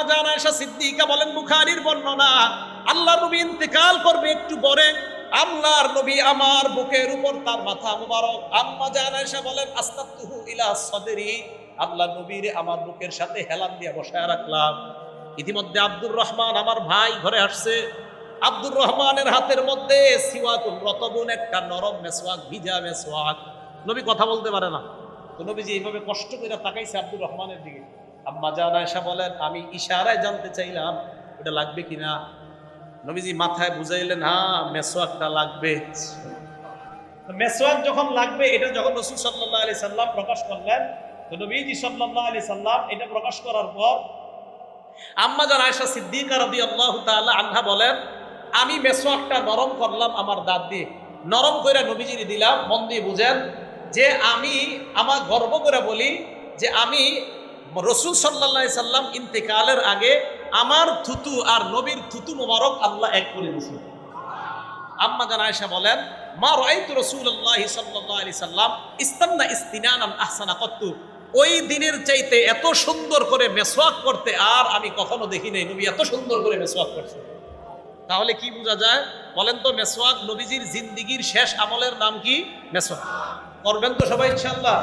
জান আয়েশা সিদ্দিকা বলেন, বুখারীর বর্ণনা, আল্লাহর নবী ইন্তেকাল করবে একটু পরে আল্লাহর নবী আমার বুকের উপর তার মাথা মুবারক, আম্মা জান আয়েশা বলেন, আস্তাতুহু ইলা সাদরি, আল্লাহর নবীর আমার বুকের সাথে হেলান দিয়ে বসায় রাখলাম। ইতিমধ্যে আব্দুর রহমান আমার ভাই ঘরে আসছে। আব্দুর রহমানের হাতের মধ্যে সিওয়াকুল রতবুন, একটা নরম মেসওয়াক, ভিজা মেসওয়াক। নবী কথা বলতে পারে না, তো নবীজি এইভাবে কষ্ট করে তাকাইছে আব্দুর রহমানের দিকে। আম্মা জান আয়েশা বলেন, আমি ইশারায় জানতে চাইলাম এটা লাগবে কিনা। নবীজি মাথায় বুঝাইলেন, হ্যাঁ মেসওয়াকটা লাগবে। মেসওয়াক যখন লাগবে, এটা যখন রাসূল সাল্লাল্লাহু আলাইহি সাল্লাম প্রকাশ করলেন, তো নবীজি সাল্লাল্লাহু আলাইহি সাল্লাম এটা প্রকাশ করার পর আম্মা জান আয়েশা সিদ্দিকা রাদিয়াল্লাহু তাআলা আনহা বলেন, আমি মেসওয়াকটা নরম করলাম আমার দাঁত দিয়ে, নরম করে নবীজির দিলাম। মন দিয়ে বুঝেন যে আমি আমার গর্ব করে বলি যে আমি রাসূল সাল্লাল্লাহু আলাইহি সাল্লাম ইন্তেকালের আগে আমার থুতু আর নবীর থুতু মোবারক আল্লাহ এক করে দিয়েছেন। আম্মা জান আয়েশা বলেন, মা রাআইতু রাসূলুল্লাহি সাল্লাল্লাহু আলাইহি সাল্লাম ইস্তান্না ইস্তিনানান আহসানা কত্তু, ওই দিনের চাইতে এত সুন্দর করে মেসওয়াক করতে আর আমি কখনো দেখি নাই। নবী এত সুন্দর করে মেসওয়াক করছে। তাহলে কি বোঝা যায় বলেন তো? মেসওয়াক নবীজির জিন্দেগীর শেষ আমলের নাম কি? মেসওয়াক। করবেন তো সবাই ইনশাআল্লাহ?